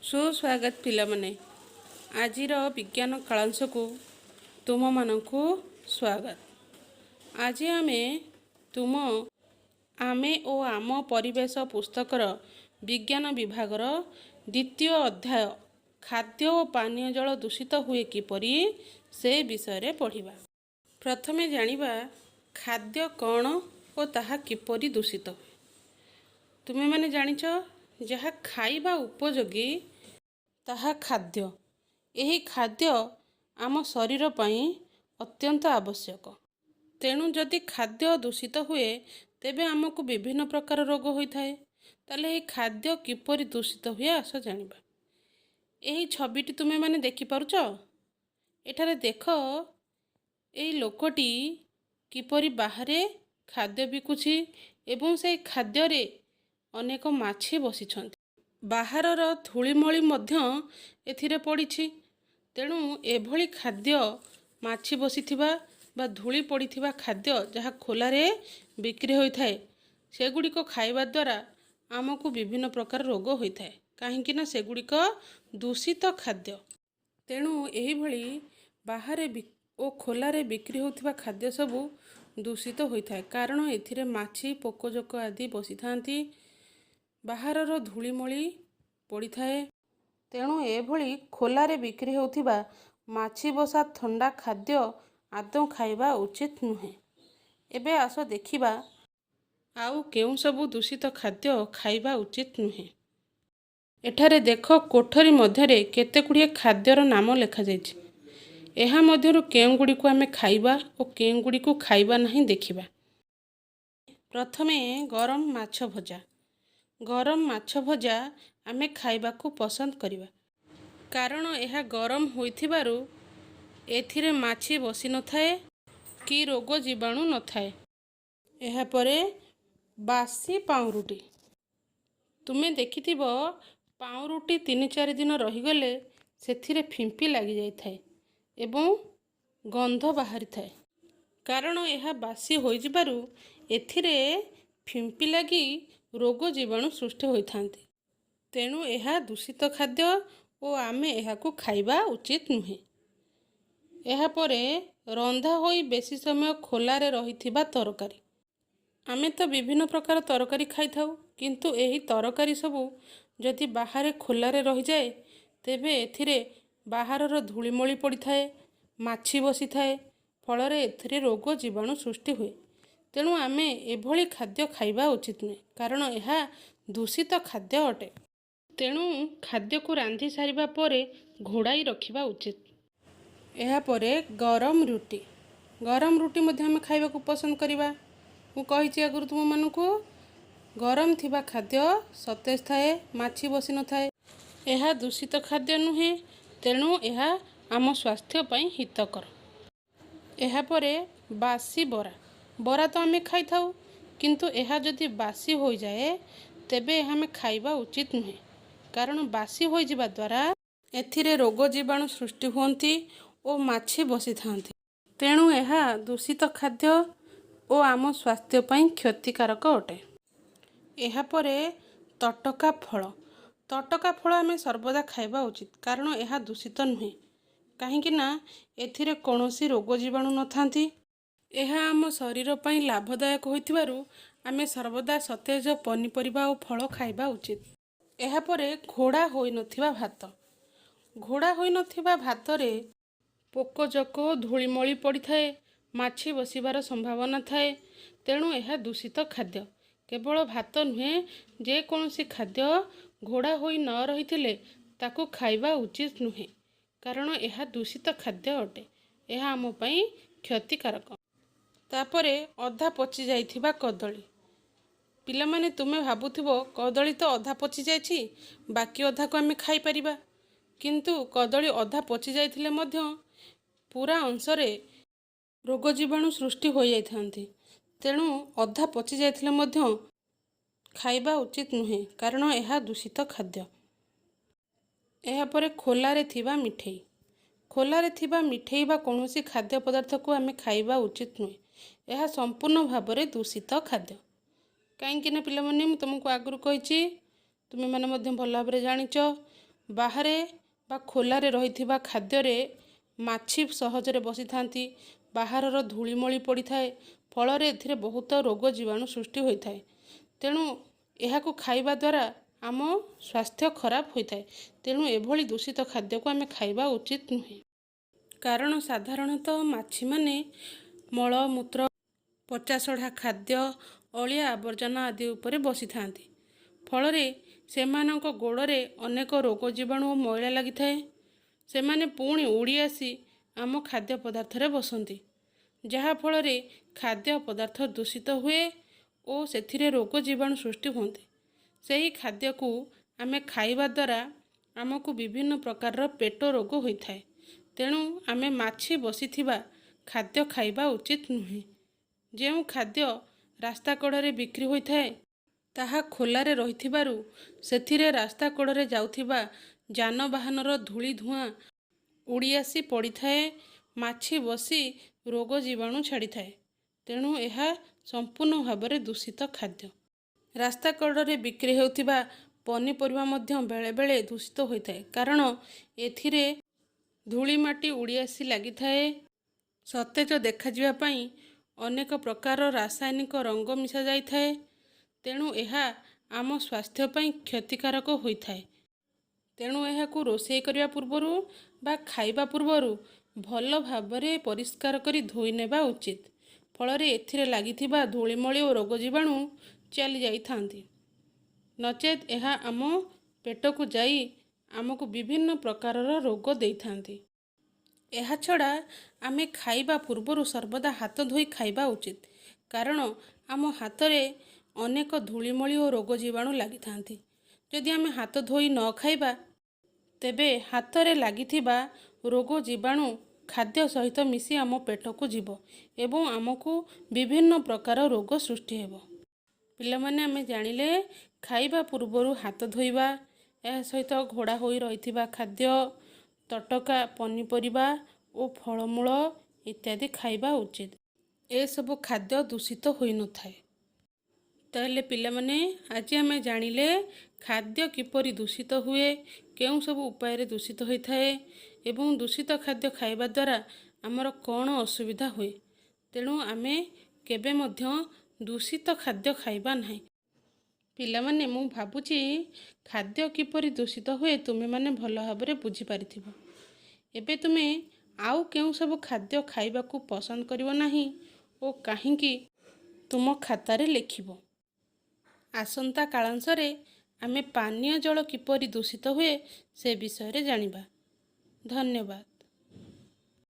सुस्वागत पिलामने आजिर विज्ञान कालांश को तुम मानकु स्वागत। आज आमे ओ आम परिवेश पुस्तकर विज्ञान विभागर द्वितीय अध्याय खाद्य और पानीय जल दूषित हुए किपरि से विषय पढ़िबा। प्रथमे जानिबा खाद्य कौन और ताहा किपरि दूषित। तुमे माने जानिछ जहा खाइबा उपयोगी ताहा खाद्य। यही खाद्य आम शरीर पई अत्यंत आवश्यक। तेणु जदि खाद्य दूषित हुए तेबे आमको विभिन्न प्रकार रोग होता है। ताले यही खाद्य किपरि दूषित हुए आस जानिबा। यही छबिटी तुमे माने देखि पारुछ। एठारे देख एही लोकटी किपरि बाहरे खाद्य बिकुछि एवं से खाद्य रे अनेक माछी बसिछन्ति। बाहरर धूलिमଳି मध्य एथिरे पड़िछि। तेणु एभली खाद्य माछी बसिथिबा बा धूली पड़िथिबा खाद्य जहा खोलारे बिक्री होइथाए सेगुड़िक खाइबा द्वारा आमको विभिन्न प्रकार रोग होइथाए। काहेकि ना सेगुड़िक दूषित खाद्य। तेणु एही भली बाहरे ओ खोलारे बिक्री होथिबा खाद्य सबु दूषित होइथाए। कारण एथिरे माछी पोकोजोक आदि बसिथांती। बाहरर धूलिमଳି पड़िथाए। तेणु एभली खोलारे बिक्री होथिबा माछी बसा थंडा खाद्य आदौ खाइबा उचित नुहे। एबे आसो देखिबा आउ केउ सबु दूषित खाद्य खाइबा उचित नुहे। एठारे देख कोठरी मध्यरे केते गुड़िए खाद्यर नाम लेखा जाइछि। एहा मध्यरु केउ गुड़ी को आमे खाइबा और केउ गुड़ी को खाइबा नहीं देखिबा। प्रथमे गरम माछ भजा। गरम माछ भजा आमे खाइबा को पसंद करिबा। कारण एहा गरम होइथिबारु एथिरे माछी बसी न थाए कि रोग जीवाणु न थाए। एहा परे बासी पाउरुटी। तुमे देखिथिबो पाउरुटी 3-4 दिन रहीगले सेथिरे फिंपी लागि जाई थाए एवं गंध बाहरी थाए। कारण एहा बासी होई जिबारु एथिरे फिंपी लागि रोग जीवाणु सृष्टि होइथांती। तेणु एहा दूषित खाद्य और आमे एहाकु खाइबा उचित नुहे। एहा परे रंधा होई बेसी समय खोलारे रहिथिबा तरकारी। आमे तो विभिन्न प्रकार तरकारी खाई थाउ किंतु एही तरकारी सबु जदि बाहरे खोलारे रही जाए तेबे एथिरे बाहरर धूलिमଳି पड़िथाए, माछी बसी थाए, फलरे एथिरे रोग जीवाणु सृष्टि हुए। तेणु आमे एभली खाद्य खाइबा उचित नुहे। कारण एहा दूषित खाद्य अटे। तेणु खाद्य को रांधि सारिबा परे घोड़ाई रखिबा उचित। एहा परे गरम रुटी। गरम रुटी मध्ये आमे खाइबा को पसंद करिबा। मु कहिछि आगुरु तुम मानकु गरम थिबा खाद्य सतेज थाए, माछी बसी न थाए। एहा दूषित खाद्य नुहे। तेणु एहा आम स्वास्थ्य पई हितकर। एहा परे बासी बरा। बरा तो आमे खाई थाउ किंतु एहा जदि बासी होई जाए तेबे आमे खाइबा उचित नुहे। कारण बासी होई जिबा द्वारा एथिरे रोग जीवाणु सृष्टि हुअंती और माछी बसी थांती। तेणु एहा दूषित खाद्य और आम स्वास्थ्य पई क्षतिकारक अटे। एहा परे तटका फल। तटका फल आमे सर्वदा खाइबा उचित। कारण एहा दूषित नुहे। काहेकि ना एथिरे कोनोसी रोग जीवाणु न थांती। एहा आम शरीर पई लाभदायक होइथिबारु आमे सर्वदा सतेज पनीपरिबा और फल खाइबा उचित। एहा परे घोड़ा होई नथिबा भात। घोड़ा होई नथिबा भातरे पोकोजोक धूलिमଳି पड़िथाए, माछी बसिबार संभावना थाए। तेणु एहा दूषित खाद्य। केवल भात नुहे जे कोनोसी खाद्य घोड़ा होई न रहिथिले ताकु खाइबा उचित नुहे। कारण एहा दूषित खाद्य अटे। एहा आम पई क्षतिकारक। तापरे अधा पची जाइथिबा कदली। पिला माने तुमे भाबुथिबो कदली तो अधा पची जाइछि बाकी अधा को आमे खाई परिबा। किंतु कदली अधा पची जाइथिले मध्य पूरा अंशरे रोग जीवाणु सृष्टि होई जाइथांती। तेणु अधा पची जाइथिले मध्य खाइबा उचित नुहे। कारण एहा दूषित खाद्य। एहा परे खोलारे थिबा मिठेई। खोलारे थिबा मिठेई बा कोनोसी खाद्य पदार्थ को आमे खाइबा उचित नुहे। एहा संपूर्ण भाबरे दूषित खाद्य। काहेकि ना पिला माने मु तुमको आगुरु कहिछि तुमे माने मध्य भल भाबरे जानिछ ବାହାରେ ବା ଖୋଲାରେ ରହିଥିବା ଖାଦ୍ୟରେ ମାଛି ସହଜରେ ବସିଥାନ୍ତି। ବାହାରର ଧୂଳିମଳି ପଡ଼ିଥାଏ, ଫଳରେ ଏଥିରେ ବହୁତ ରୋଗ ଜୀବାଣୁ ସୃଷ୍ଟି ହୋଇଥାଏ। ତେଣୁ ଏହାକୁ ଖାଇବା ଦ୍ୱାରା ଆମ ସ୍ୱାସ୍ଥ୍ୟ ଖରାପ ହୋଇଥାଏ। ତେଣୁ ଏଭଳି ଦୂଷିତ ଖାଦ୍ୟକୁ ଆମେ ଖାଇବା ଉଚିତ ନୁହେଁ। କାରଣ ସାଧାରଣତଃ ମାଛିମାନେ ମଳମୂତ୍ର, ପଚାସଢ଼ା ଖାଦ୍ୟ, ଅଳିଆ ଆବର୍ଜନା ଆଦି ଉପରେ ବସିଥାନ୍ତି। ଫଳରେ ସେମାନଙ୍କ ଗୋଡ଼ରେ ଅନେକ ରୋଗ ଜୀବାଣୁ ଓ ମଇଳା ଲାଗିଥାଏ। ସେମାନେ ପୁଣି ଉଡ଼ି ଆସି ଆମ ଖାଦ୍ୟ ପଦାର୍ଥରେ ବସନ୍ତି, ଯାହାଫଳରେ ଖାଦ୍ୟ ପଦାର୍ଥ ଦୂଷିତ ହୁଏ ଓ ସେଥିରେ ରୋଗ ଜୀବାଣୁ ସୃଷ୍ଟି ହୁଅନ୍ତି। ସେହି ଖାଦ୍ୟକୁ ଆମେ ଖାଇବା ଦ୍ୱାରା ଆମକୁ ବିଭିନ୍ନ ପ୍ରକାରର ପେଟ ରୋଗ ହୋଇଥାଏ। ତେଣୁ ଆମେ ମାଛି ବସିଥିବା ଖାଦ୍ୟ ଖାଇବା ଉଚିତ ନୁହେଁ। ଯେଉଁ ଖାଦ୍ୟ ରାସ୍ତା କଡ଼ରେ ବିକ୍ରି ହୋଇଥାଏ ତାହା ଖୋଲାରେ ରହିଥିବାରୁ ସେଥିରେ ରାସ୍ତା କଡ଼ରେ ଯାଉଥିବା ଯାନବାହନର ଧୂଳି ଧୂଆଁ ଉଡ଼ି ଆସି ପଡ଼ିଥାଏ, ମାଛି ବସି ରୋଗ ଜୀବାଣୁ ଛାଡ଼ିଥାଏ। ତେଣୁ ଏହା ସମ୍ପୂର୍ଣ୍ଣ ଭାବରେ ଦୂଷିତ ଖାଦ୍ୟ। ରାସ୍ତା କଡ଼ରେ ବିକ୍ରି ହେଉଥିବା ପନିପରିବା ମଧ୍ୟ ବେଳେବେଳେ ଦୂଷିତ ହୋଇଥାଏ, କାରଣ ଏଥିରେ ଧୂଳି ମାଟି ଉଡ଼ି ଆସି ଲାଗିଥାଏ। ସତେଜ ଦେଖାଯିବା ପାଇଁ ଅନେକ ପ୍ରକାର ରାସାୟନିକ ରଙ୍ଗ ମିଶା ଯାଇଥାଏ। ତେଣୁ ଏହା ଆମ ସ୍ୱାସ୍ଥ୍ୟ ପାଇଁ କ୍ଷତିକାରକ ହୋଇଥାଏ। ତେଣୁ ଏହାକୁ ରୋଷେଇ କରିବା ପୂର୍ବରୁ ବା ଖାଇବା ପୂର୍ବରୁ ଭଲ ଭାବରେ ପରିଷ୍କାର କରି ଧୋଇ ନେବା ଉଚିତ। ଫଳରେ ଏଥିରେ ଲାଗିଥିବା ଧୂଳିମଳି ଓ ରୋଗ ଜୀବାଣୁ ଚାଲି ଯାଇଥାନ୍ତି। ନଚେତ୍ ଏହା ଆମ ପେଟକୁ ଯାଇ ଆମକୁ ବିଭିନ୍ନ ପ୍ରକାରର ରୋଗ ଦେଇଥାନ୍ତି। ଏହାଛଡ଼ା ଆମେ ଖାଇବା ପୂର୍ବରୁ ସର୍ବଦା ହାତ ଧୋଇ ଖାଇବା ଉଚିତ, କାରଣ ଆମ ହାତରେ ଅନେକ ଧୂଳିମଳି ଓ ରୋଗ ଜୀବାଣୁ ଲାଗିଥାନ୍ତି। ଯଦି ଆମେ ହାତ ଧୋଇ ନ ଖାଇବା, ତେବେ ହାତରେ ଲାଗିଥିବା ରୋଗ ଜୀବାଣୁ ଖାଦ୍ୟ ସହିତ ମିଶି ଆମ ପେଟକୁ ଯିବ ଏବଂ ଆମକୁ ବିଭିନ୍ନ ପ୍ରକାର ରୋଗ ସୃଷ୍ଟି ହେବ। ପିଲାମାନେ, ଆମେ ଜାଣିଲେ ଖାଇବା ପୂର୍ବରୁ ହାତ ଧୋଇବା, ଏହା ସହିତ ଘୋଡ଼ା ହୋଇ ରହିଥିବା ଖାଦ୍ୟ, ତଟକା ପନିପରିବା ଓ ଫଳମୂଳ ଇତ୍ୟାଦି ଖାଇବା ଉଚିତ। ଏସବୁ ଖାଦ୍ୟ ଦୂଷିତ ହୋଇନଥାଏ। ତାହେଲେ ପିଲାମାନେ, ଆଜି ଆମେ ଜାଣିଲେ ଖାଦ୍ୟ କିପରି ଦୂଷିତ ହୁଏ, କେଉଁ ସବୁ ଉପାୟରେ ଦୂଷିତ ହୋଇଥାଏ ଏବଂ ଦୂଷିତ ଖାଦ୍ୟ ଖାଇବା ଦ୍ୱାରା ଆମର କ'ଣ ଅସୁବିଧା ହୁଏ। ତେଣୁ ଆମେ କେବେ ମଧ୍ୟ ଦୂଷିତ ଖାଦ୍ୟ ଖାଇବା ନାହିଁ। ପିଲାମାନେ, ମୁଁ ଭାବୁଛି ଖାଦ୍ୟ କିପରି ଦୂଷିତ ହୁଏ ତୁମେମାନେ ଭଲ ଭାବରେ ବୁଝିପାରିଥିବ। ଏବେ ତୁମେ ଆଉ କେଉଁ ସବୁ ଖାଦ୍ୟ ଖାଇବାକୁ ପସନ୍ଦ କରିବ ନାହିଁ ଓ କାହିଁକି ତୁମ ଖାତାରେ ଲେଖିବ। ଆସନ୍ତା କାଳାଂଶରେ ଆମେ ପାନୀୟ ଜଳ କିପରି ଦୂଷିତ ହୁଏ ସେ ବିଷୟରେ ଜାଣିବା। ଧନ୍ୟବାଦ।